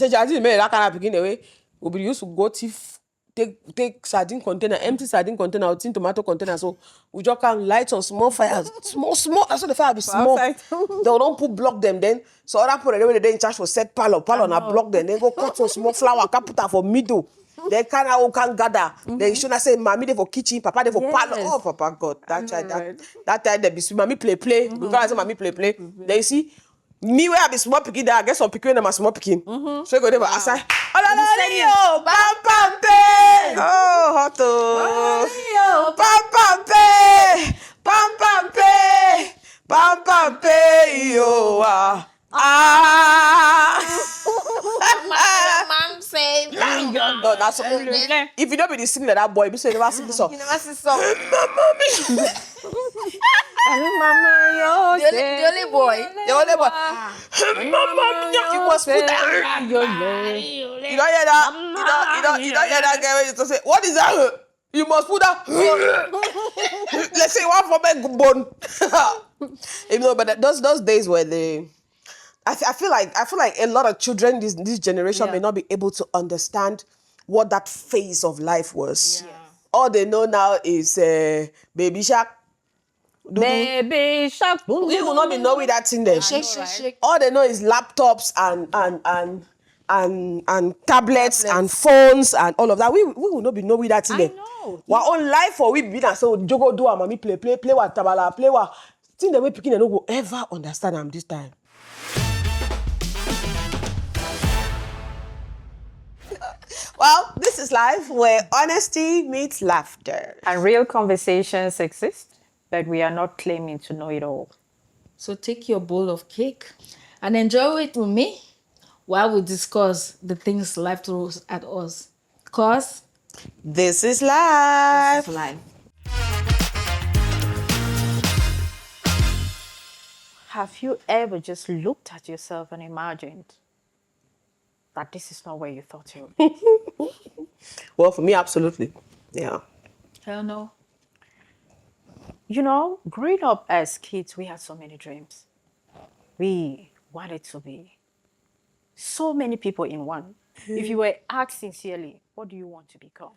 I said, I didn't make that kind of begin away. We used to go take sardine container, empty sardine container, or tin tomato container. So we just can light on small fires, small. That's what the fire be small. They don't put block them then. So other people they in charge for set palo na block them. Then go cut some small flower, can put her for middle. Then can gather. Then you should not say, "Mommy, they for kitchen, Papa, they for palo." Oh, Papa God, that child, that time they be mommy play. Because I say mommy play. Then you see. Me where I be small picking there, I get some picking them small picking. So you go there, I say, "Oh, pam pe, oh hoto, pam pe, yo Mom say, no, that's if you don't be the singer that boy, you say never sing the song. you never see song. Mama, The only boy. Mama, you must put that. You don't hear that? You don't hear that guy when you say, what is that? You must put that. Let's say one for my bone. You know, but those days were I feel like a lot of children this generation may not be able to understand what that phase of life was. Yeah. All they know now is baby shark. Baby shark. We will not be knowing that thing there. Shake. All they know is laptops and tablets and phones and all of that. We will not be knowing that thing there. Our own life for we be that so jogo do and mommy play what tabala play what thing the way picking they no go ever understand them this time. Well, this is life where honesty meets laughter. And real conversations exist, but we are not claiming to know it all. So take your bowl of cake and enjoy it with me while we discuss the things life throws at us. Because this is life. This is life. Have you ever just looked at yourself and imagined that this is not where you thought you would be? Well, for me, absolutely. Yeah. Hell no. You know, growing up as kids, we had so many dreams. We wanted to be so many people in one. If you were asked sincerely, what do you want to become?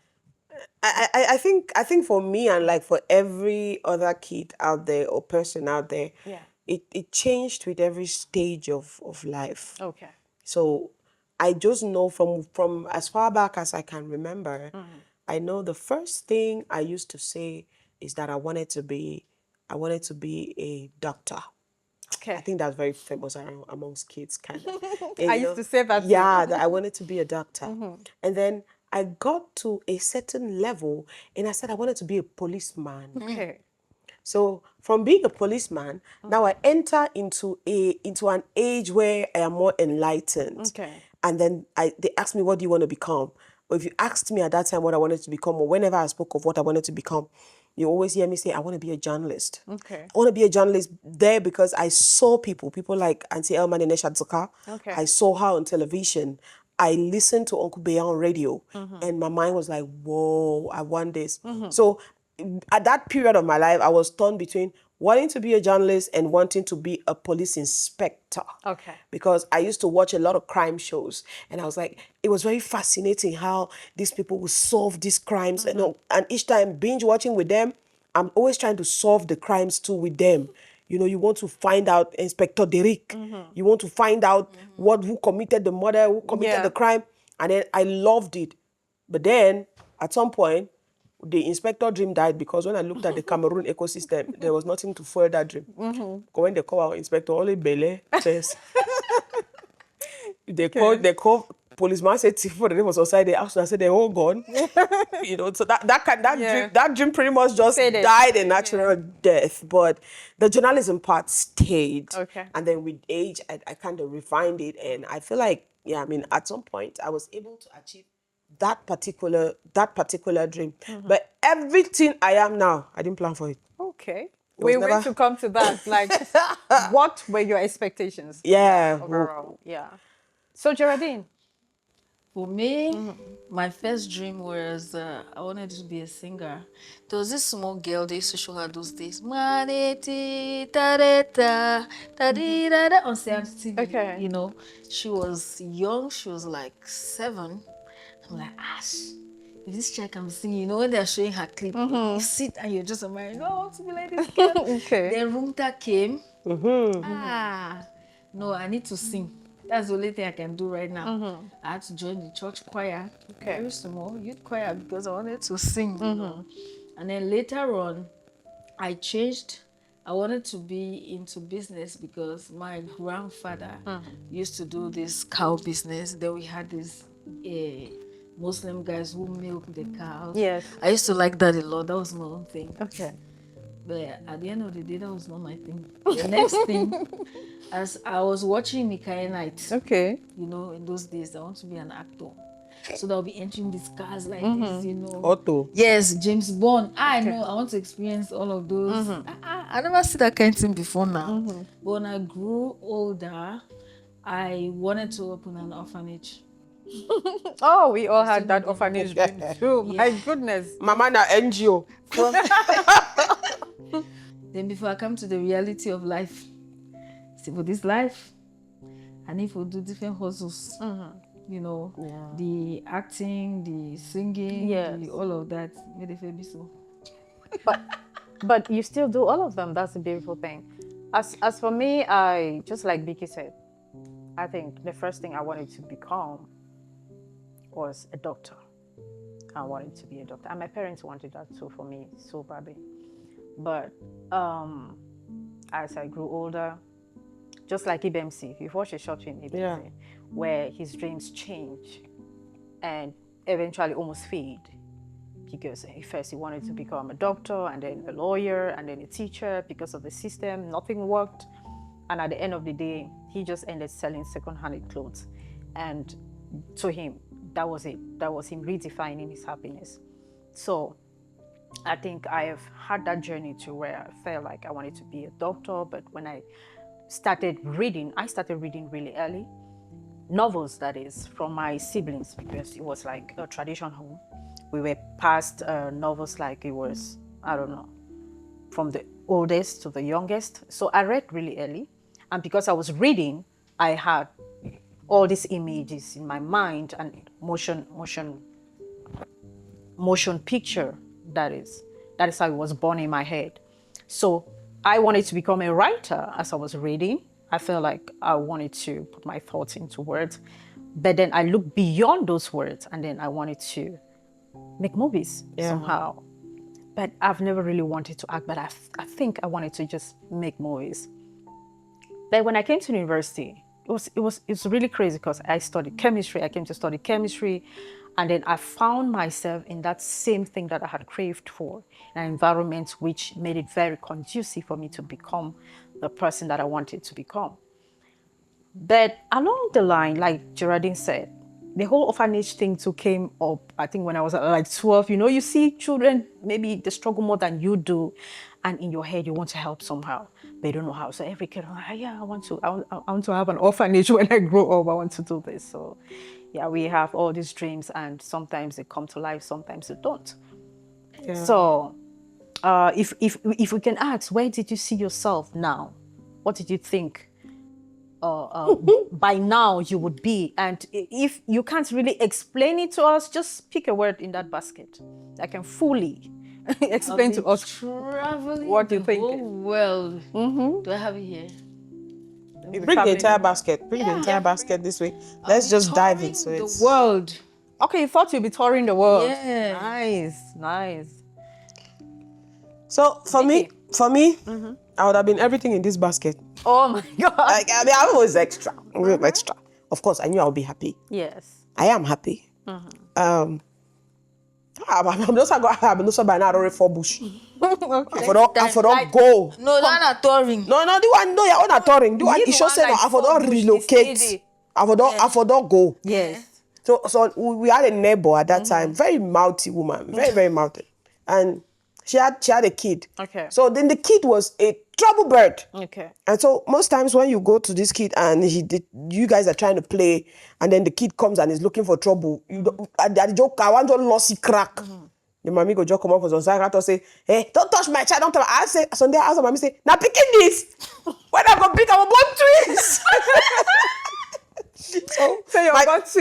I think for me and like for every other kid out there or person out there, it changed with every stage of life. Okay. So I just know from as far back as I can remember, I know the first thing I used to say is that I wanted to be a doctor. Okay. I think that's very famous amongst kids, kind of. I used to say that. Yeah, that I wanted to be a doctor. And then I got to a certain level and I said I wanted to be a policeman. Okay. So from being a policeman, now I enter into an age where I am more enlightened. Okay. And then they asked me, what do you want to become? Or if you asked me at that time what I wanted to become, or whenever I spoke of what I wanted to become, you always hear me say, I want to be a journalist. Okay. I want to be a journalist there because I saw people like Auntie Elman and Eshadzuka. Okay. I saw her on television. I listened to Uncle Bea on radio. And my mind was like, whoa, I want this. So at that period of my life, I was torn between wanting to be a journalist and wanting to be a police inspector. Okay. Because I used to watch a lot of crime shows. And I was like, it was very fascinating how these people would solve these crimes. And each time binge watching with them, I'm always trying to solve the crimes too with them. You know, you want to find out Inspector Derrick. You want to find out who committed the murder, who committed the crime. And then I loved it. But then, at some point, the inspector dream died because when I looked at the Cameroon ecosystem, there was nothing to fuel that dream. When they call our inspector, only Bele says. They call policeman said for the name of society. They asked, I said they're all gone. You know, so that dream pretty much just died a natural death. But the journalism part stayed. Okay. And then with age, I kind of refined it, and I feel like at some point I was able to achieve that particular dream. But everything I am now, I didn't plan for it. Okay. We're going to come to that. Like, what were your expectations? Yeah. Overall, yeah. So, Geraldine, For me, my first dream was I wanted to be a singer. There was this small girl they used to show her those days. Maneti, tareta, tadirada, on CMTV. Okay. You know, she was young. She was like 7. I'm like, Ash, if this child can sing, you know, when they're showing her clip, you sit and you're just admiring, oh, I want to be like this girl. Okay. Then Rumta came. No, I need to sing. That's the only thing I can do right now. I had to join the church choir, very small youth choir, because I wanted to sing. You know? And then later on, I changed. I wanted to be into business because my grandfather used to do this cow business. Then we had these Muslim guys who milk the cows. Yes. I used to like that a lot. That was my own thing. Okay. But at the end of the day, that was not my thing. The next thing, as I was watching Mikai Night, Okay. you know, in those days, I want to be an actor. So they'll be entering these cars like this, you know. Otto. Yes, James Bond. I know, I want to experience all of those. I never see that kind of thing before now. But when I grew older, I wanted to open an orphanage. Oh, we all had that orphanage dream too. My Yeah. goodness. Mama na NGO. Then before I come to the reality of life, see, for this life, I need to do different hustles. You know, the acting, the singing, Yes. all of that. Made it be so. But you still do all of them. That's a beautiful thing. As for me, I just like Vicky said, I think the first thing I wanted to become was a doctor. I wanted to be a doctor, and my parents wanted that too for me so badly. But as I grew older, just like IBMC, you've watched a short film, IBMC, where his dreams change and eventually almost fade. Because first he wanted to become a doctor, and then a lawyer, and then a teacher. Because of the system, nothing worked. And at the end of the day, he just ended selling second-hand clothes. And to him, that was it. That was him redefining his happiness. So I think I have had that journey to where I felt like I wanted to be a doctor. But when I started reading really early. Novels, that is, from my siblings, because it was like a tradition home. We were passed novels like it was, I don't know, from the oldest to the youngest. So I read really early. And because I was reading, I had all these images in my mind and motion picture, that is how it was born in my head. So I wanted to become a writer as I was reading. I felt like I wanted to put my thoughts into words. But then I looked beyond those words, and then I wanted to make movies somehow. But I've never really wanted to act, but I think I wanted to just make movies. But when I came to university, it was really crazy because I studied chemistry. I came to study chemistry, and then I found myself in that same thing that I had craved for, an environment which made it very conducive for me to become the person that I wanted to become. But along the line, like Geraldine said, the whole orphanage thing too came up, I think when I was like 12. You know, you see children, maybe they struggle more than you do, and in your head you want to help somehow, but you don't know how. So every kid, like, yeah, I want to have an orphanage when I grow up. I want to do this. So yeah, we have all these dreams, and sometimes they come to life, sometimes they don't. Yeah. So if we can ask, where did you see yourself now? What did you think by now you would be? And if you can't really explain it to us, just pick a word in that basket that can fully explain to us what you think. Whole world. Do I have it here? Bring the entire basket. Bring the entire basket this way. Let's just dive into it. The world. Okay, you thought you'd be touring the world. Yeah. Nice. So for me, I would have been everything in this basket. Oh my God. Like, I mean, I was extra. Extra. Of course, I knew I would be happy. Yes. I am happy. I'm also by now already for bush. Okay. I for don't go. No, that's not touring. No, the one, no, you're not touring. The one, it should say no, I for don't relocate. I for don't go. Yes. So we had a neighbor at that time, very mouthy woman, very, very mouthy. And She had a kid. Okay. So then the kid was a trouble bird. Okay. And so most times when you go to this kid and you guys are trying to play, and then the kid comes and is looking for trouble, you don't, the joke, I want to lossy crack. The mommy go just come up with some side and say, hey, don't touch my child, don't touch. I say, Sunday, I ask the mommy, say, now picking this. When I go pick, I will born twins. So your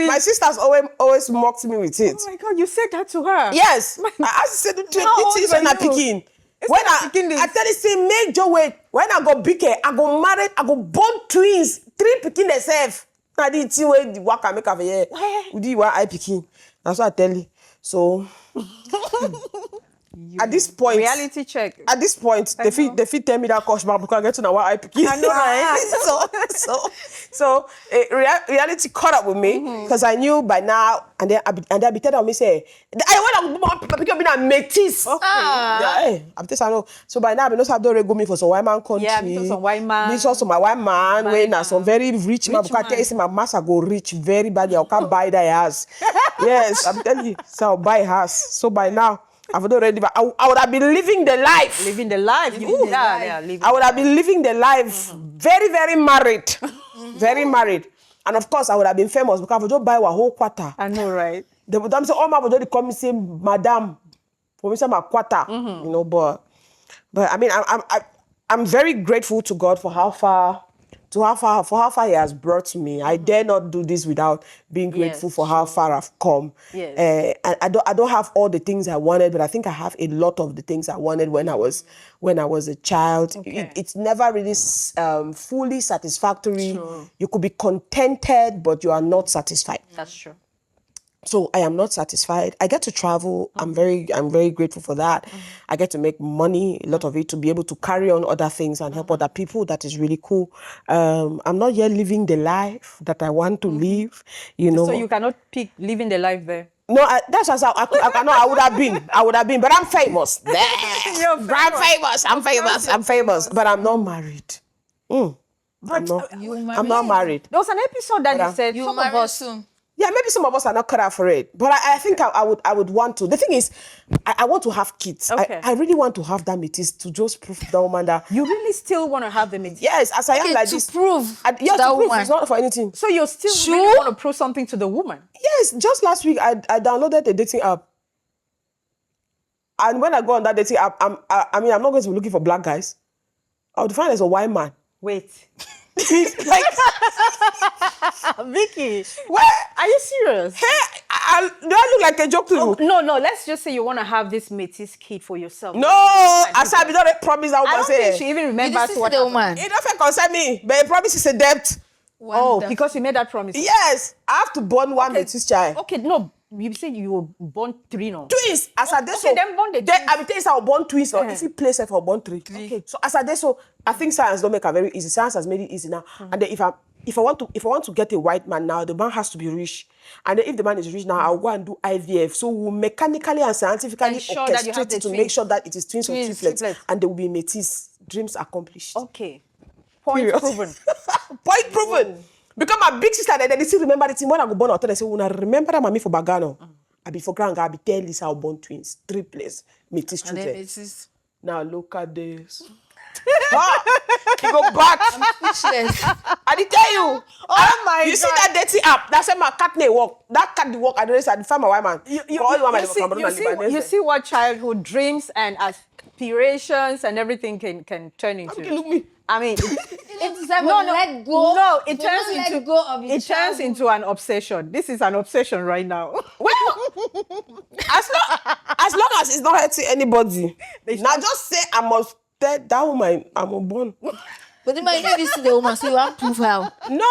my sisters always mocked me with it. Oh my God, you said that to her? Yes. I asked her to do things when I picking. When I tell you, say, make your way. When I go big, I go married, I go born twins, 3 picking themselves. I didn't see where the work I make over here. Who do you want I picking? That's what I tell you. So at this point, reality check. At this point, they fit tell me that coach back because I get to know what I picking. I know, right? So reality caught up with me because I knew by now, and then I be telling me say, I want to pick up in a metis. Okay. Yeah, I know. So by now, I know have to go me for some white man country. Yeah, because some white man. This also my white man when na some very rich man. Because I tell you, say my master go rich very badly. I can't buy that house. Yes, I'm telling you. So I'll buy a house. So by now, I've already. I would have been living the life. Living the life. I would have been living the life. Very, very married. Very married. And of course, I would have been famous because I would just buy a whole quarter. I know, right? They would say, oh, my would come and say, Madam, for me, say my quarter. You know, but I mean, I'm very grateful to God for how far He has brought me. I dare not do this without being grateful for how far I've come. Yes. And I don't have all the things I wanted, but I think I have a lot of the things I wanted when I was a child. Okay. It's never really fully satisfactory. True. You could be contented, but you are not satisfied. That's true. So I am not satisfied. I get to travel. I'm very grateful for that. I get to make money, a lot of it, to be able to carry on other things and help other people. That is really cool. I'm not yet living the life that I want to live. You know. So you cannot pick living the life there. No, that's just how I would have been, but I'm famous. I'm famous, but I'm not married. I'm not married. There was an episode that you said You some of marry us soon. Yeah, maybe some of us are not cut out for it, but I think I would want to. The thing is, I want to have kids. Okay. I really want to have that metis to just prove to that woman that you really still want to have the meeting. yes, as I am like to this. prove Yes, to that to prove woman. it's not for anything. So you still Sure? really want to prove something to the woman. Yes, just last week I downloaded a dating app, and when I go on that dating app, I'm not going to be looking for black guys. I would find as a white man. Wait. Like, Vicky, where are you serious? hey, do I look like a joke to you? No. Let's just say you want to have this métis kid for yourself. No, I said I don't promise that I woman don't say. think she even You remembers listen what to the happened. woman. It don't concern me, but a promise is a debt. Oh, because you made that promise. Yes, I have to born one metis child. Okay, no. You said you were born 3 now. Twins, as I did okay, then born the then twins. I will tell you, I will born twins, or if you place it for born 3. Okay. So as I did so, I think science don't make it very easy. Science has made it easy now. And then if I want to get a white man now, the man has to be rich. And then if the man is rich now, I'll go and do IVF. So we'll mechanically and scientifically Ensure that you have orchestrate the it to twins. make sure that it is twins or triplets. triplets. And they will be metis. Dreams accomplished. Okay. Point Period. proven. Point proven. Because my big sister, they still remember the thing when I go born out. They say, "When I remember that mommy for Bagano, I be for grand, I be tell this how born twins, triplets, metis And then children." it is Now look at this. You go back. speechless. I did tell you. Oh my You see God. that dating app? That's why my cat may walk. That cat dey walk. I don't know. I find my white man. You see what childhood dreams and aspirations and everything can turn into. Okay, look me. I mean, It's like let go. No, it But turns not let into go of his it turns childhood. into an obsession. This is an obsession right now. Well, as long as it's not hurting anybody. Now just say I must tell that woman I'm born. But the man, you never see the woman, so you want to prove how. No,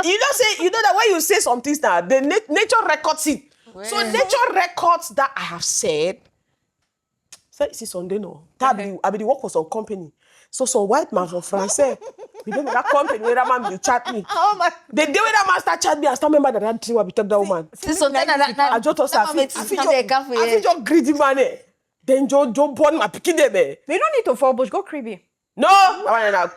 you don't say. You know that when you say some things now, the nature records it. So Well. nature records that I have said. So it's Sunday no. I be the work for some company. So some white man from France, we don't know that company where that man will chat me. Oh my! The day when that man start chat me, I start remember that thing where we talk that woman. See, sometimes I just thought I feel just greedy man. Then Joe born my picking them. You don't need to fall bush. Go creepy. No, that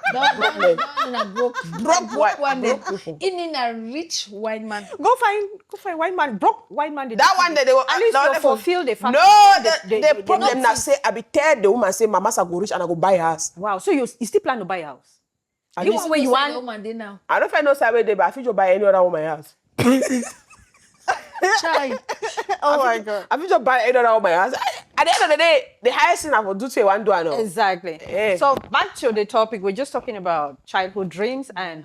broke one. people. In a rich white man. Go find white man. Broke white man. That one that they were at least you fulfill the fact. No, the problem now say I be tell the woman say my master go rich and I go buy house. Wow, so you still plan to buy a house? You want where you want woman there now? I don't find no side there, but I feel you buy any other woman house. Child. Oh my God. I feel you buy any other woman house. At the end of the day, the highest thing I will do to one do I know. Exactly. Yeah. So back to the topic, we're just talking about childhood dreams and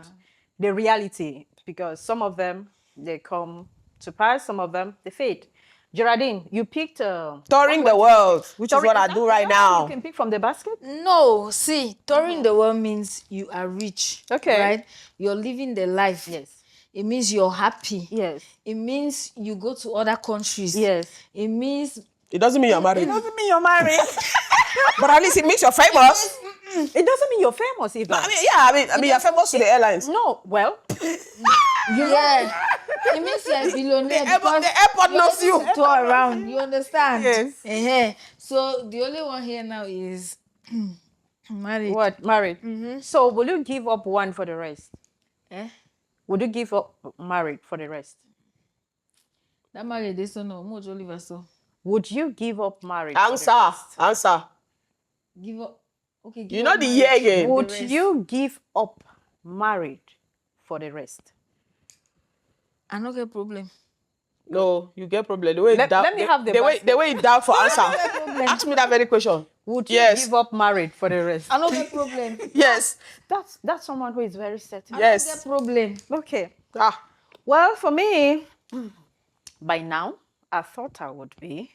the reality, because some of them they come to pass, some of them they fade. Geraldine, you picked touring the world, which is what I do right now. You can pick from the basket. No, see, touring the world means you are rich. Okay. Right? You're living the life. Yes. It means you're happy. Yes. It means you go to other countries. Yes. It means It doesn't mean you're married. It doesn't mean you're married. But at least it means you're famous. It doesn't mean you're famous either. I mean, you're famous to the airlines. No, well, yeah. It means you're a billionaire. The airport knows you. To tour around. You understand? Yes. So the only one here now is married. what? Married. So will you give up one for the rest? Would you give up married for the rest? That married this so no much Oliver so. Would you give up marriage? Answer. Give up. Okay. You know the year again. Would you give up marriage for the rest? I no get problem. No, you get problem. The way Let me have the way you doubt for answer. Ask me that very question. Would you give up marriage for the rest? I no get problem. Yes. That's someone who is very certain. Yes. I no get problem. Okay. Ah. Well, for me, by now, I thought I would be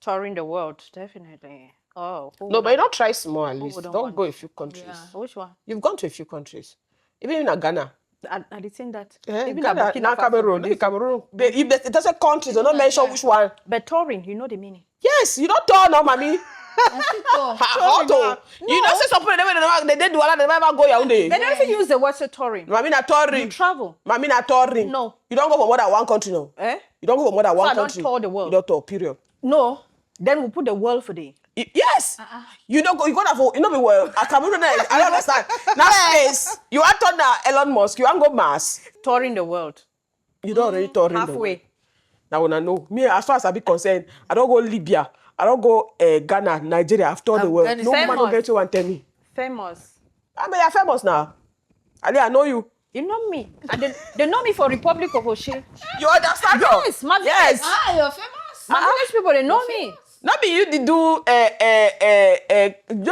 touring the world, definitely. Oh, No, but you don't try small at least. wouldn't Don't want go a few countries. Yeah. which one? You've gone to a few countries. Even in Ghana. I didn't think that. Even at Ghana, Burkina now Faso. Cameroon. If it doesn't countries, they don't mention which one. But touring, you know the meaning. Yes, you don't turn now, mommy. I still talk. How to? You don't say something they do a lot, they never go your They day. don't even use the word touring. Mommy na touring. You travel. Mommy na touring. No. You don't go for more than one country now. Eh? You don't go for more than one I don't country. tour the world. You don't tour, period. No. Then we'll put the world for the. Yes. You don't go. You gonna for. You know me well. I Cameroon. I don't understand. Now space. You want to now Elon Musk. You want go Mars. Touring the world. You don't already touring the world. Halfway. Now when I know me, as far as I be concerned, I don't go Libya. I don't go Ghana, Nigeria. I've toured the world. No Famous. man don't get you and tell me. Famous. I mean, you're famous now. Ali, I know you. You know me. And they know me for Republic of Oshe. You understand? though? Yes, my Yes. village. You're famous. My village people, they know me. Not be you did do no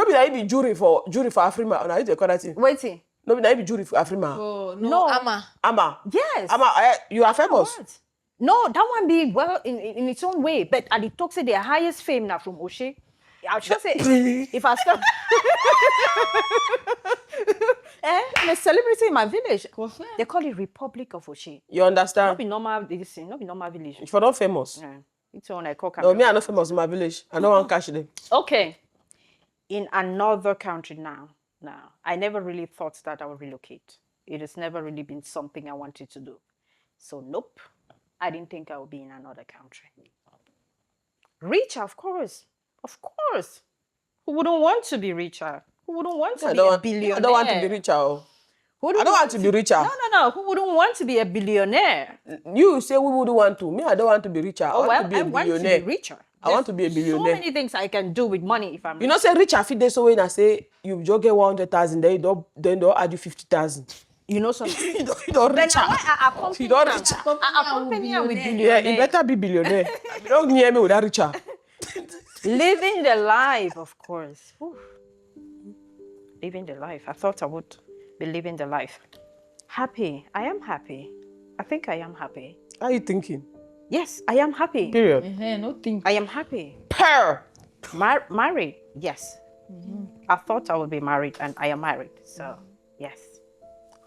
be that you be jury for Afrima. Or now you the correct thing. Waiting. No be that you be jury for Afrima. Oh, No. Ama. Yes. You are famous. What? No, that one be well in its own way. But at the talk say their highest fame now from Oshe. I'll just say if I start I'm a celebrity in my village. They call it Republic of Oshe. You understand? Not be normal this thing, not be normal village. If you're not famous. Yeah. It's one I call No, me I'm not famous in my village. I don't want to catch them. Okay. In another country now. I never really thought that I would relocate. It has never really been something I wanted to do. So nope. I didn't think I would be in another country. Richer, of course. Of course. Who wouldn't want to be richer? Who wouldn't want to be a billionaire? I don't want to be richer. Who I wouldn't don't want to be richer. No. Who wouldn't want to be a billionaire? You say we would want to. Me, I don't want to be richer. I want to be a want to billionaire. be richer. I want to be a billionaire. So many things I can do with money if I'm You know, say richer fit dey so when I say you just get 100,000, then they'll add you 50,000. You know something. you don't Then richer. I accompany You don't am. richer. I accompany am with Yeah, billionaire. you better be billionaire. You don't near me with that richer. Living the life, of course. Oof. Living the life. I thought I would be living the life. Happy. I am happy. I think I am happy. How are you thinking? Yes, I am happy. Period. No thing. I am happy. Per. Married. Yes. I thought I would be married and I am married. So, yes.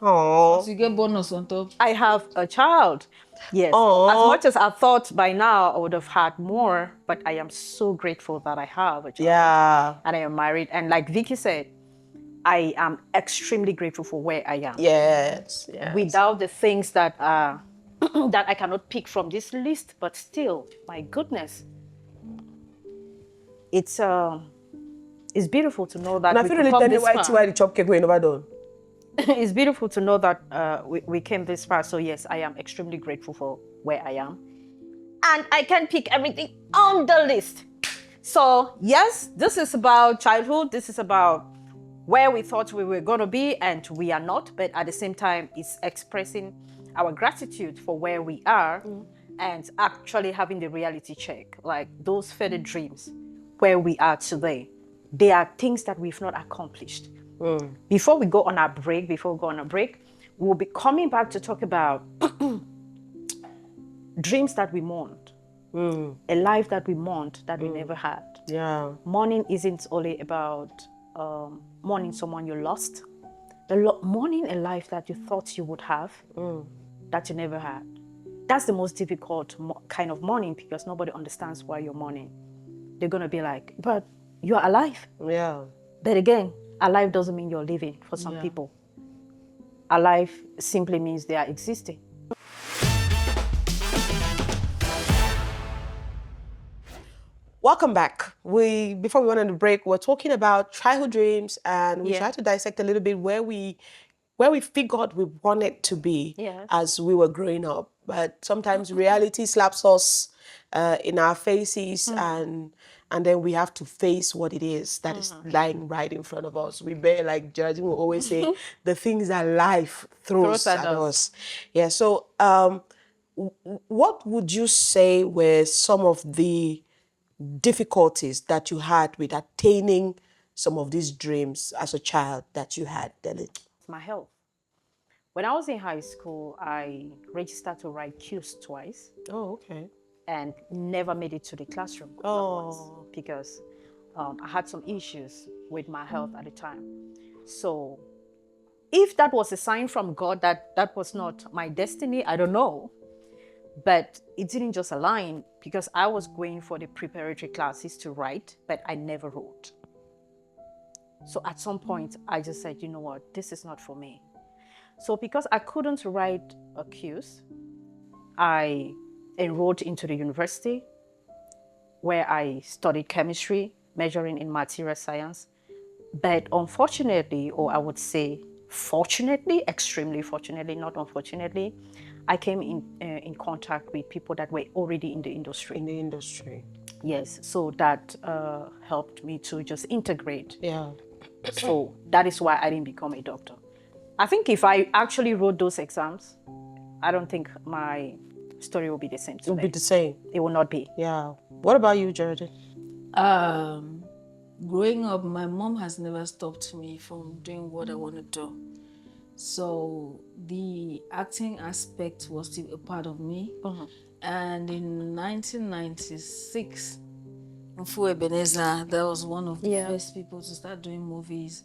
Oh. So you get bonus on top. I have a child. Yes. Aww. As much as I thought by now I would have had more, but I am so grateful that I have a child. Yeah. And I am married. And like Vicky said, I am extremely grateful for where I am. Yes. Without the things that that I cannot pick from this list, but still, my goodness, it's it's beautiful to know that And I we feel could really come tell you this why far. the chop cake we never done. It's beautiful to know that we came this far. So yes, I am extremely grateful for where I am. And I can pick everything on the list. So yes, this is about childhood. This is about where we thought we were going to be and we are not. But at the same time, it's expressing our gratitude for where we are and actually having the reality check. Like those further dreams, where we are today, they are things that we've not accomplished. Before we go on our break, we'll be coming back to talk about dreams that we mourned, a life that we mourned that we never had. Yeah. Mourning isn't only about mourning someone you lost. Mourning a life that you thought you would have, that you never had. That's the most difficult kind of mourning because nobody understands why you're mourning. They're going to be like, but you're alive. Yeah. But again, alive doesn't mean you're living for some people. Alive simply means they are existing. Welcome back. Before we went on the break, we're talking about childhood dreams, and we tried to dissect a little bit where we figured we wanted to be as we were growing up. But sometimes reality slaps us in our faces, and then we have to face what it is that is lying right in front of us. We bear, like Geraldine will always say, the things that life throws at us. Yeah. So, what would you say were some of the difficulties that you had with attaining some of these dreams as a child that you had, Delin? My health. When I was in high school, I registered to write Qs twice. Oh, okay. And never made it to the classroom once because I had some issues with my health at the time. So if that was a sign from God that that was not my destiny, I don't know. But it didn't just align because I was going for the preparatory classes to write, but I never wrote. So at some point, I just said, you know what, this is not for me. So because I couldn't write a Qs, I enrolled into the university where I studied chemistry, majoring in material science. But unfortunately, or I would say fortunately, extremely fortunately, not unfortunately, I came in contact with people that were already in the industry. In the industry. Yes, so that helped me to just integrate. Yeah. So that is why I didn't become a doctor. I think if I actually wrote those exams, I don't think my story will be the same today. It will be the same. It will not be. Yeah. What about you, Geraldine? Growing up, my mom has never stopped me from doing what I want to do. So the acting aspect was still a part of me. And in 1996, Mfu Ebenezer, that was one of the first people to start doing movies.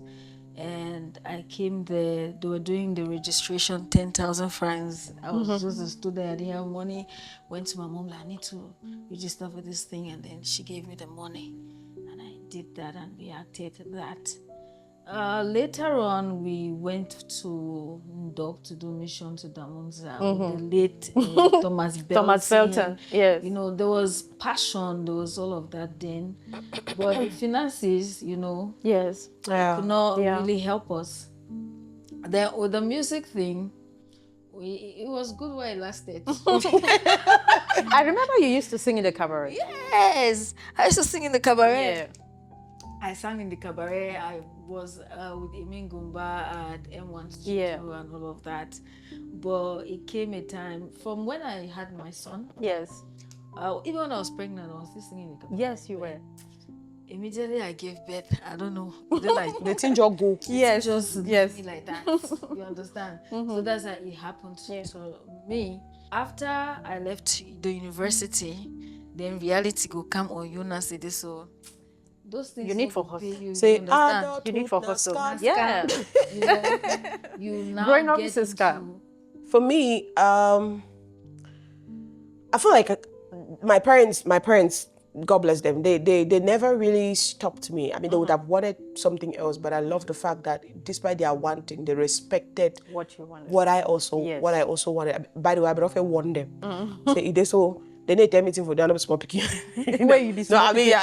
And I came there, they were doing the registration, 10,000 francs. I was just a student, I didn't have money. Went to my mom, like, I need to register for this thing. And then she gave me the money. And I did that and we acted that. Later on, we went to Ndok to do mission to Damonza with the late Thomas Belton. Thomas Belton, yes. You know, there was passion, there was all of that then. But the finances, you know, could not really help us. Then with the music thing, it was good while it lasted. I remember you used to sing in the cabaret. Yes, I used to sing in the cabaret. Yeah. I sang in the cabaret. I was with Emin Gumba at M1 Studio and all of that. But it came a time from when I had my son. Yes. Even when I was pregnant, I was still singing in the cabaret. Yes, you were. Immediately I gave birth. I don't know. Like the thing just go. Yes. Just me like that. You understand? So that's how it happened to me. After I left the university, then reality go come on you now say this so. Those things you need for hustle. Say, you need for hustle. Yeah. You now growing up get is a scam. For me, I feel like my parents, God bless them, they never really stopped me. I mean, they would have wanted something else, but I love the fact that despite their wanting, they respected what you wanted. What I also wanted. By the way, I often warn them. Say, they so They need meeting for the other small picking. Where you be No, I mean,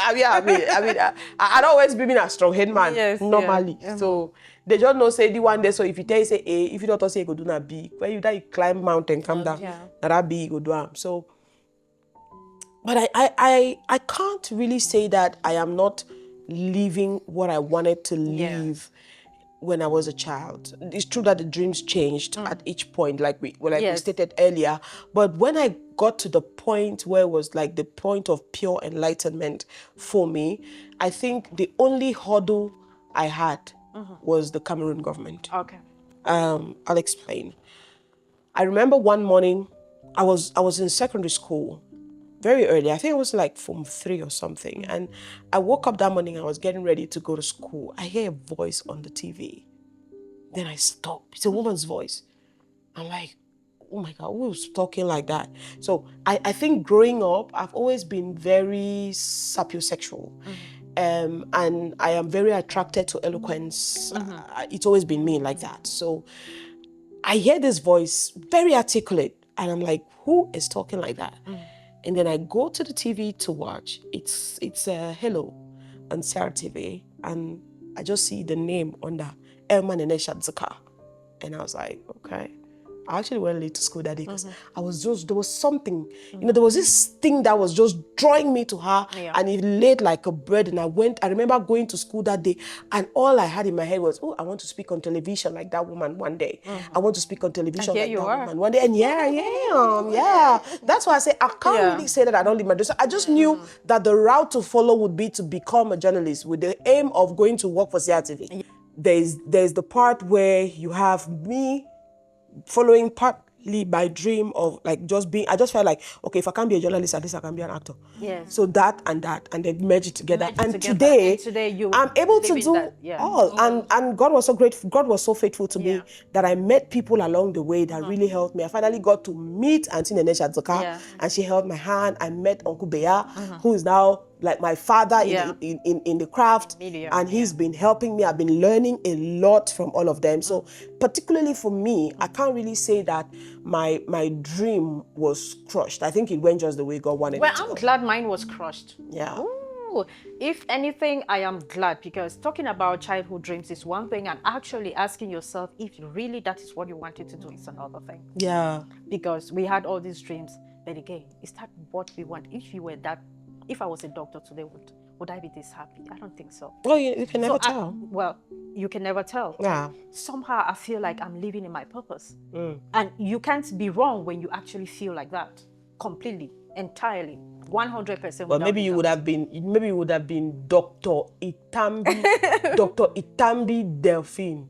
I'd always been a strong head man Yes, normally. yeah. So they just know say the one day. So if you tell you say A, if you don't say you go do na B, when you you climb mountain, come down, yeah. that B you go do am. So, but I can't really say that I am not living what I wanted to live when I was a child. It's true that the dreams changed at each point, like we Yes. stated earlier. But when I got to the point where it was like the point of pure enlightenment for me, I think the only hurdle I had was the Cameroon government. Okay. I'll explain. I remember one morning, I was in secondary school, very early. I think it was like Form 3 or something. And I woke up that morning, I was getting ready to go to school. I hear a voice on the TV. Then I stop. It's a woman's voice. I'm like, oh my God, who's talking like that? So I think growing up, I've always been very sapiosexual. And I am very attracted to eloquence. It's always been me like that. So I hear this voice, very articulate. And I'm like, who is talking like that? And then I go to the TV to watch. It's Hello on Sarah TV. And I just see the name under Elman and Eshadzaka. And I was like, okay. I actually went late to school that day because there was something, there was this thing that was just drawing me to her, and it laid like a bird. And I remember going to school that day, and all I had in my head was, oh, I want to speak on television like that woman one day. I want to speak on television like that woman one day. And yeah. That's why I say I can't really say that I don't live my dreams. I just knew that the route to follow would be to become a journalist with the aim of going to work for CRTV. There's the part where you have me following partly my dream of like just being, I just felt like, okay, if I can't be a journalist, at least I can be an actor. Yes. So that, and they merge it together. Today I'm able to do all. And God was so grateful. God was so faithful to me that I met people along the way that really helped me. I finally got to meet Auntie Nene Shadzoka, and she held my hand. I met Uncle Bea, who is now like my father in the craft, and he's been helping me. I've been learning a lot from all of them. So particularly for me, I can't really say that my dream was crushed. I think it went just the way God wanted it to go. I'm glad mine was crushed. Yeah. Ooh, if anything, I am glad, because talking about childhood dreams is one thing, and actually asking yourself if really that is what you wanted to do is another thing. Yeah. Because we had all these dreams, but again, is that what we want? If I was a doctor today, would I be this happy? I don't think so. Well, you can never tell. You can never tell. Yeah. Somehow I feel like I'm living in my purpose. And you can't be wrong when you actually feel like that. Completely, entirely, 100%. Well, maybe you would have been Dr. Itambi, Dr. Itambi Delphine,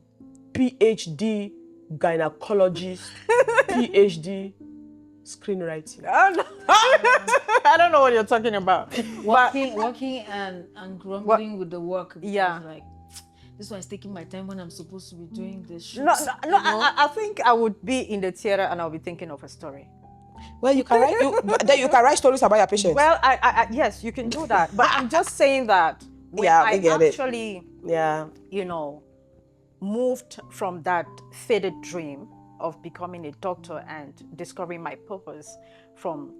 PhD gynecologist, PhD screenwriting. I don't know what you're talking about. Working and grumbling with the work. Like, this one is taking my time when I'm supposed to be doing this shoot. I think I would be in the theater and I'll be thinking of a story. Well, you can write stories about your patients. Well, yes, you can do that. But I'm just saying that when I actually, moved from that faded dream of becoming a doctor and discovering my purpose, from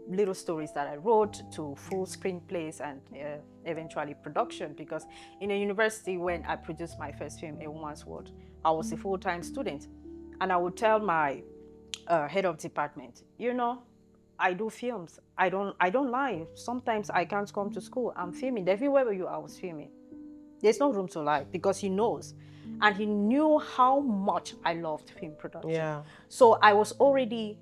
little stories that I wrote to full screenplays and eventually production. Because in a university, when I produced my first film, A Woman's World, I was a full-time student, and I would tell my head of department, I do films. I don't lie. Sometimes I can't come to school. I'm filming. Everywhere I was filming. There's no room to lie, because he knows. And he knew how much I loved film production. Yeah. So I was already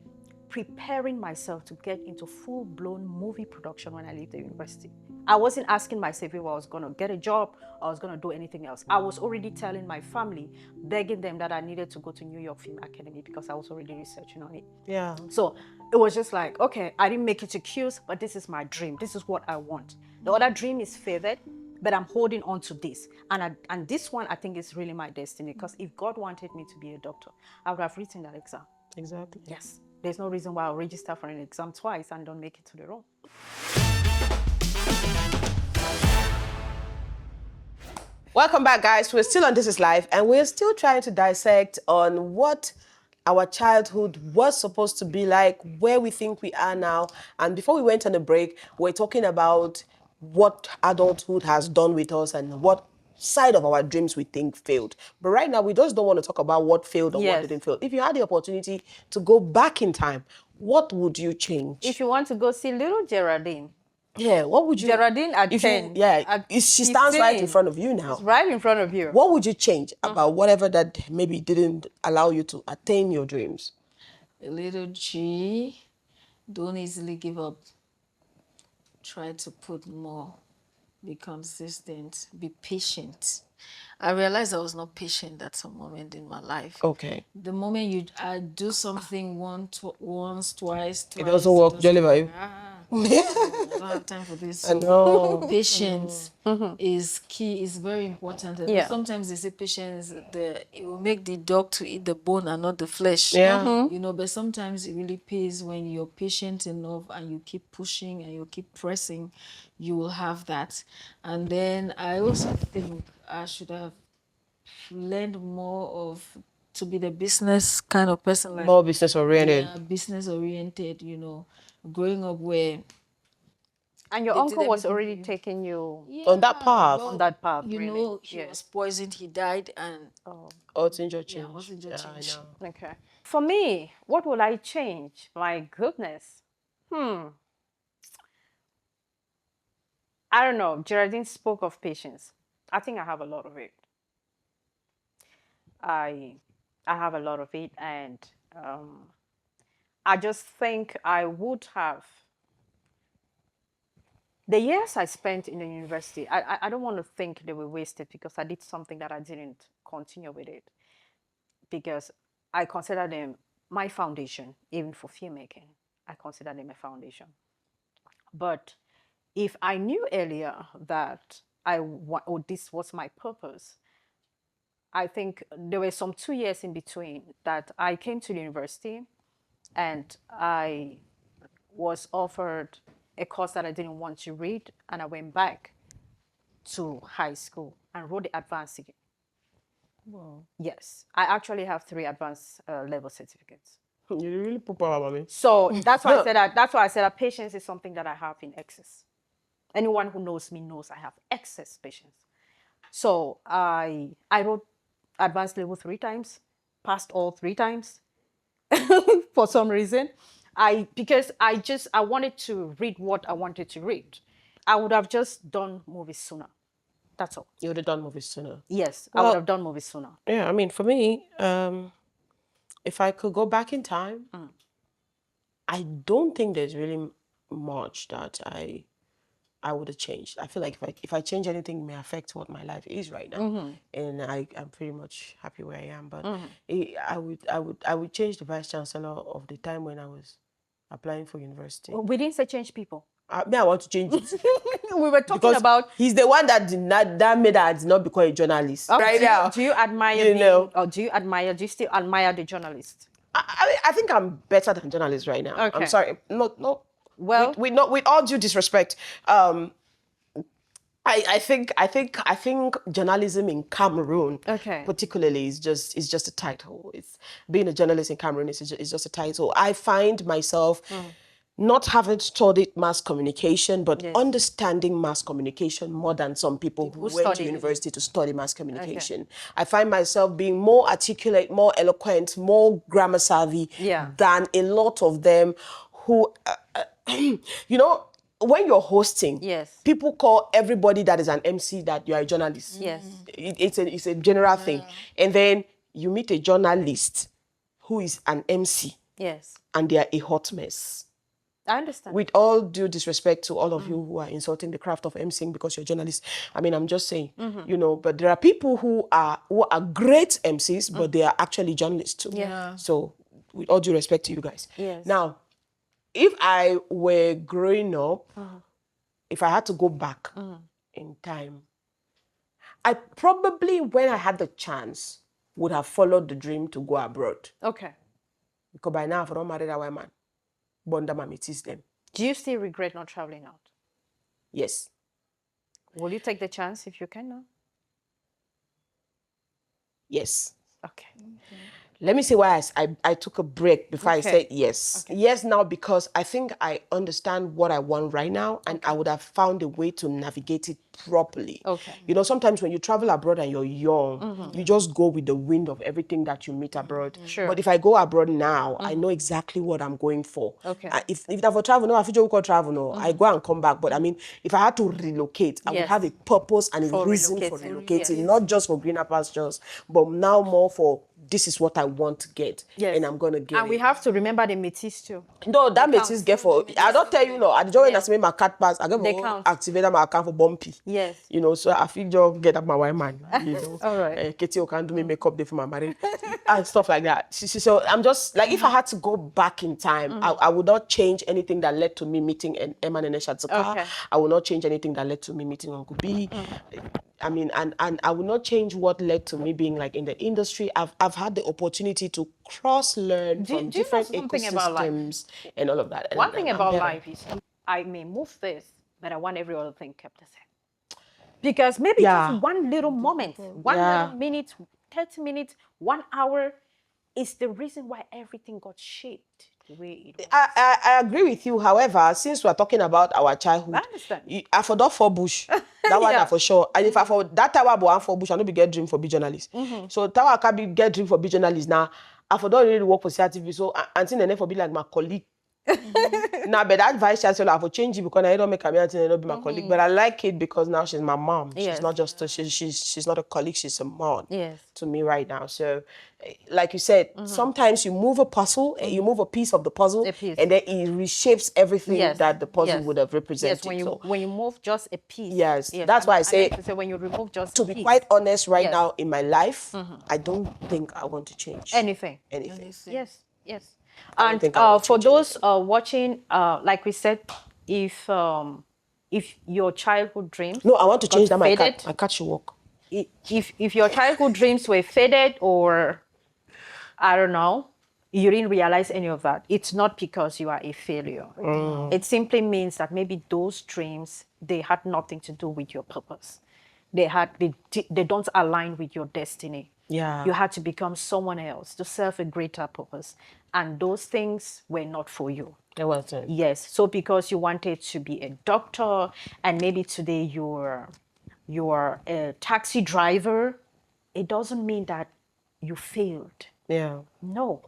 preparing myself to get into full-blown movie production when I left the university. I wasn't asking myself if I was going to get a job or I was going to do anything else. I was already telling my family, begging them that I needed to go to New York Film Academy, because I was already researching on it. Yeah. So it was just like, okay, I didn't make it to Q's, but this is my dream. This is what I want. The other dream is favored, but I'm holding on to this. And this one, I think, is really my destiny, because if God wanted me to be a doctor, I would have written that exam. Exactly. Yes. There's no reason why I'll register for an exam twice and don't make it to the role. Welcome back, guys. We're still on This Is Life, and we're still trying to dissect on what our childhood was supposed to be like, where we think we are now. And before we went on a break, we're talking about what adulthood has done with us and what side of our dreams we think failed. But right now, we just don't want to talk about what failed or what Yes. didn't fail. If you had the opportunity to go back in time, what would you change? If you want to go see little Geraldine. Yeah, what would you... Geraldine at if 10. You, yeah, at she stands right in 15, front of you now. It's right in front of you. What would you change about whatever that maybe didn't allow you to attain your dreams? A little G, don't easily give up. Try to put more. Be consistent. Be patient. I realized I was not patient at some moment in my life. Okay. The moment I do something once, twice, It doesn't work, Jolly. I don't have time for this. I know. Patience is key, is very important. And Yeah. sometimes they say patience, it will make the dog to eat the bone and not the flesh. Yeah. You know, but sometimes it really pays when you're patient enough and you keep pushing and you keep pressing, you will have that. And then I also think I should have learned more of to be the business kind of person, like More business oriented. yeah, business oriented, you know, growing up where And your they uncle did was everything already for you. taking you On that path. well, on that path, you really. know, he was poisoned, he died, and Oh, Oh, it's in your change. yeah, what's in your Yeah, change? I know. okay. For me, what will I change? My goodness. I don't know. Geraldine spoke of patience. I think I have a lot of it. I I have a lot of it, and I just think I would have the years I spent in the university. I don't want to think they were wasted because I did something that I didn't continue with it, because I consider them my foundation, even for filmmaking. I consider them a foundation. But if I knew earlier that this was my purpose, I think there were some 2 years in between that I came to the university and I was offered a course that I didn't want to read, and I went back to high school and wrote the advanced degree. Wow. Yes, I actually have 3 advanced level certificates. You really put power on me. So that's why I said that. That's why I said that patience is something that I have in excess. Anyone who knows me knows I have excess patience. So I wrote advanced level 3 times, passed all 3 times for some reason. Because I wanted to read what I wanted to read. I would have just done movies sooner. That's all. You would have done movies sooner. Yes, I would have done movies sooner. Yeah, I mean, for me, if I could go back in time, I don't think there's really much that I would have changed. I feel like if I change anything, it may affect what my life is right now, and I'm pretty much happy where I am. But I would change the vice chancellor of the time when I was applying for university. We didn't say change people. I want to change it. We were talking Because about. he's the one that made that I did not become a journalist. Right now. Do you admire You know. or do you still admire the journalist? I think I'm better than journalists right now. Okay. I'm sorry. No. Well, with all due disrespect, I think journalism in Cameroon, particularly, is just a title. It's being a journalist in Cameroon is just a title. I find myself not having studied mass communication, but understanding mass communication more than some people who went to university to study mass communication. I find myself being more articulate, more eloquent, more grammar savvy than a lot of them who, you know, when you're hosting, people call everybody that is an MC that you are a journalist. Yes. It's a general thing. And then you meet a journalist who is an MC. Yes. And they are a hot mess. I understand. With all due disrespect to all of you who are insulting the craft of emceeing because you're journalists. I mean, I'm just saying, you know, but there are people who are great MCs, but they are actually journalists too. Yeah. So with all due respect to you guys. Yes. Now, if I were growing up, if I had to go back in time, I probably, when I had the chance, would have followed the dream to go abroad. Okay. Because by now, if I don't marry that white man, Bonda mamitis them. Do you still regret not traveling out? Yes. Will you take the chance if you can now? Yes. Okay. Let me say why I took a break before I said yes. Yes now because I think I understand what I want right now, and I would have found a way to navigate it properly. You know, sometimes when you travel abroad and you're young, you just go with the wind of everything that you meet abroad. But if I go abroad now, I know exactly what I'm going for. If I for travel, no, I feel go travel, no, I go and come back. But I mean, if I had to relocate, I would have a purpose and a reason for relocating, not just for greener pastures, but now more for this is what I want to get, and I'm gonna get and it. we have to remember the métis too. No, that métis get for. I don't tell you no. I join when I say my cat pass. I get activate my account for bumpy. You know, so I feel just get up my white man. You know, all right. Katie can do me makeup day for my marriage and stuff like that. So I'm just like, if I had to go back in time, I would not change anything that led to me meeting Emma and Shatzaka. I would not change anything that led to me meeting Uncle B. I mean, and I will not change what led to me being like in the industry. I've had the opportunity to cross-learn from different ecosystems and all of that. One thing about life is I may move this, but I want every other thing kept the same. Because maybe just one little moment, one little minute, 30 minutes, 1 hour is the reason why everything got shaped the way it was. I agree with you. However, since we're talking about our childhood, I understand. I for that for bush. That one for sure. And if I for that tower one for bush, I know be get dream for be journalist. So tower can be get dream for be journalist now. I for don't really work for CRTV. So until then for be like my colleague. Now, but that vice chancellor, I will change it because I don't make a and not be my colleague. But I like it because now she's my mom. She's not just she's not a colleague. She's a mom to me right now. So, like you said, sometimes you move a puzzle, you move a piece of the puzzle, and then it reshapes everything that the puzzle would have represented. Yes, when you move just a piece. Yes, that's why I say when you remove just to be quite honest, right now in my life, I don't think I want to change anything. Yes. And for those watching, like we said, if your childhood dreams... No, I want to change that my cat should walk. If your childhood dreams were faded or, I don't know, you didn't realize any of that, it's not because you are a failure. It simply means that maybe those dreams, they had nothing to do with your purpose. They don't align with your destiny. You had to become someone else to serve a greater purpose. And those things were not for you. It wasn't. Yes. So because you wanted to be a doctor and maybe today you're a taxi driver, it doesn't mean that you failed. No,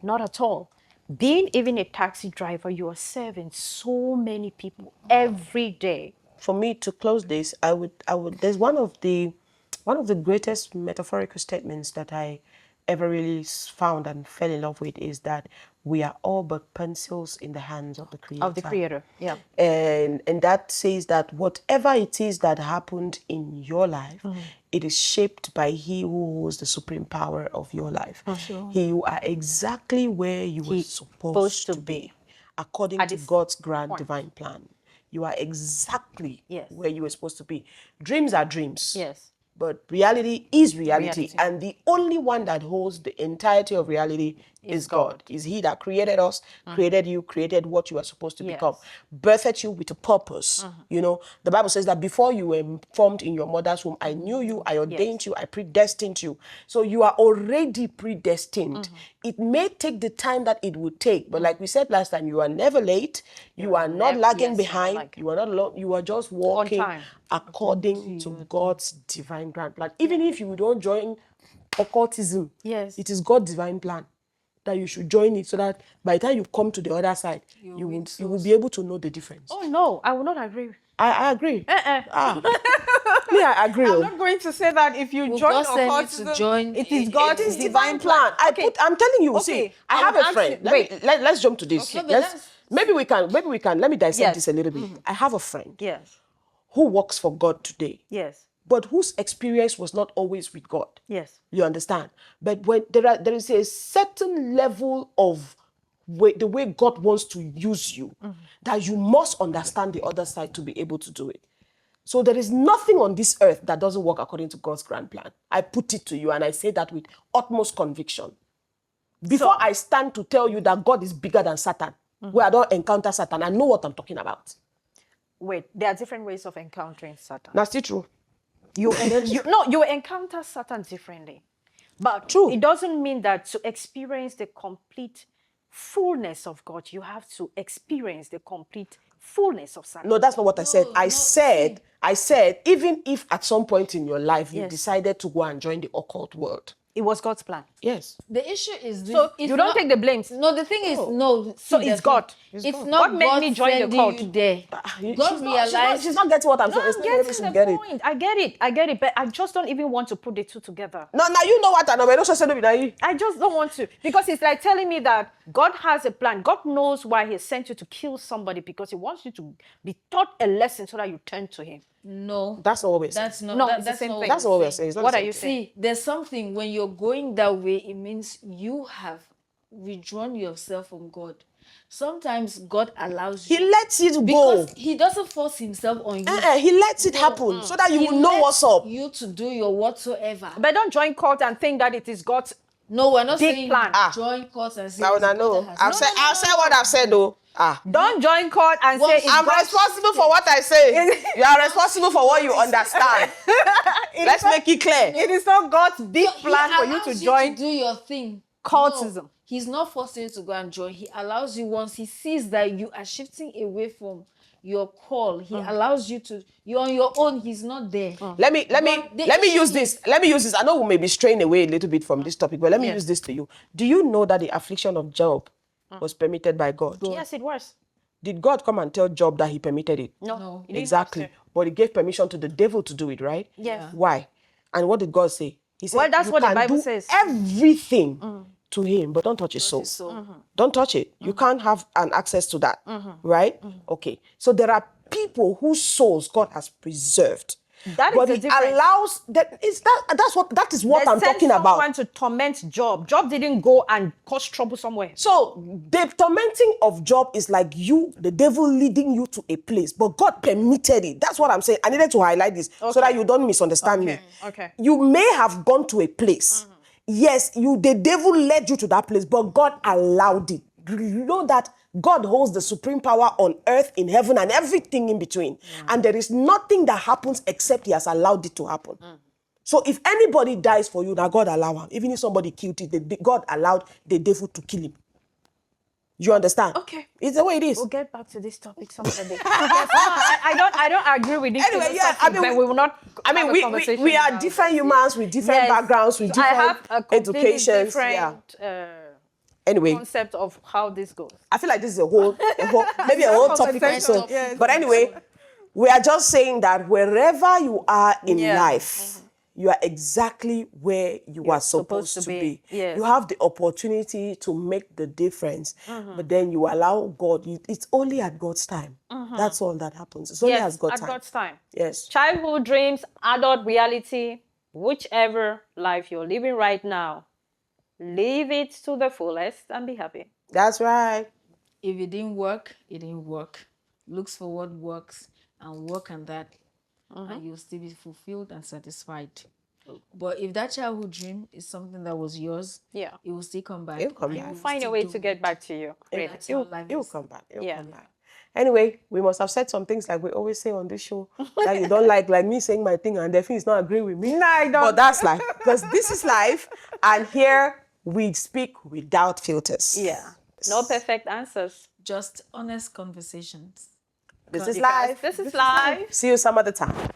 not at all. Being even a taxi driver, you are serving so many people every day. For me to close this, I would there's one of the greatest metaphorical statements that I ever really found and fell in love with is that we are all but pencils in the hands of the Creator. And that says that whatever it is that happened in your life, it is shaped by He who holds the supreme power of your life. You are exactly where you were supposed to be, according to God's grand divine plan. You are exactly where you were supposed to be. Dreams are dreams. But reality is reality. And the only one that holds the entirety of reality is God. Is He that created us, created you, created what you are supposed to become, birthed you with a purpose. You know, the Bible says that before you were formed in your mother's womb, I knew you, I ordained you, I predestined you. So you are already predestined. It may take the time that it would take, but like we said last time, you are never late. You are not lagging behind. You are not. You are just walking according to God's divine grand plan. Even if you don't join occultism, it is God's divine plan that you should join it so that by the time you come to the other side, you will be able to know the difference. Oh no, I will not agree. I agree. Me, I agree. I'm not going to say that if you join occultism, it is God's divine plan. I'm telling you. See, I have a friend. Let's jump to this. Maybe we can. Let me dissect this a little bit. I have a friend. Who works for God today. But whose experience was not always with God. You understand? But when there is a certain level of the way God wants to use you, that you must understand the other side to be able to do it. So there is nothing on this earth that doesn't work according to God's grand plan. I put it to you and I say that with utmost conviction. Before I stand to tell you that God is bigger than Satan, where I don't encounter Satan, I know what I'm talking about. Wait, there are different ways of encountering Satan. That's still true. You encounter Satan differently. But True. it doesn't mean that to experience the complete fullness of God, you have to experience the complete fullness of salvation. No, that's not what I said. I said, even if at some point in your life you Yes. decided to go and join the occult world. It was God's plan. Yes. The issue is this. So it's you don't not- take the blames. No, the thing is, no. So see, it's the thing- God. It's God. not God made me join the sending cult. you there. God She's realized. not getting what I'm No, saying. It's I'm not everybody getting should the get it. point. I get it. But I just don't even want to put the two together. No, now you know what I know. But don't just say no, be naive. I just don't want to. Because it's like telling me that God has a plan. God knows why he sent you to kill somebody, because he wants you to be taught a lesson so that you turn to him. No, That's not what we're saying. that's not. No, that- it's the that's same not thing. That's not what we're saying. It's not What the are same you thing. saying? See, there's something when you're going that way, it means you have withdrawn yourself from God. Sometimes God allows you He lets it go. because He doesn't force Himself on you. He lets it happen so that you He will know lets what's up. You to do your whatsoever. But don't join cult and think that it is God's. No, we're not Big saying plan. join course and say Now it's I God know. that has- I've said what I've said though. Don't join cult and say it's I'm God's. responsible for what I say. You are responsible for what you understand. Let's make it clear. It is not God's big He plan for you allows to join. do your thing. cultism. No, he's not forcing you to go and join. He allows you once he sees that you are shifting away from your call. He allows you to. You're on your own. He's not there. Let me the use issue this. Let me use this. I know we may be straying away a little bit from this topic, but let me Yeah. use this to you. Do you know that the affliction of Job was permitted by God? Yes, it was. Did God come and tell Job that he permitted it? No. He didn't Exactly. have to. But he gave permission to the devil to do it, right? Yes. Why? And what did God say? He said, Well, that's you what the can Bible do says. everything to him, but don't touch his soul. Don't touch it. You can't have an access to that, right? Okay. So there are people whose souls God has preserved. That is but the he difference. allows that is what They I'm sent talking about. someone to torment Job. Job didn't go and cause trouble somewhere. So the tormenting of Job is like you, the devil leading you to a place, but God permitted it. That's what I'm saying. I needed to highlight this so that you don't misunderstand me. Okay. You may have gone to a place. Yes, the devil led you to that place, but God allowed it. You know that God holds the supreme power on earth, in heaven, and everything in between. And there is nothing that happens except he has allowed it to happen. So if anybody dies for you, now God allow him. Even if somebody killed it, God allowed the devil to kill him. You understand? Okay. It's the way it is. We'll get back to this topic some other day. I don't agree with this. Anyway, yeah, I mean, but we will not. I mean, have a conversation we are about different that. humans with different backgrounds, with So I different have a completely educations. different Anyway, concept of how this goes. I feel like this is a whole maybe a whole topic conversation. also. Yes. But anyway, we are just saying that wherever you are in Yeah. life, you are exactly where you are supposed to be. Yes. You have the opportunity to make the difference, but then you allow God. It's only at God's time. That's all that happens. It's only Yes, at God's at time. God's time. Yes. Childhood dreams, adult reality, whichever life you're living right now, live it to the fullest and be happy. That's right. If it didn't work, it didn't work. Looks for what works and work on that, and you'll still be fulfilled and satisfied. But if that childhood dream is something that was yours, Yeah. it will still come back. It'll come and back. you will Find a still way do to get it. back to you. Really. That's how life It'll is. come back. It'll Yeah. come back. Anyway, we must have said some things like we always say on this show that you don't like me saying my thing and Delphine is not agreeing with me. No, I don't. But that's life, because this is life, and here we speak without filters. Yeah. No perfect answers. Just honest conversations. This is You guys, life. This is life. See you some other time.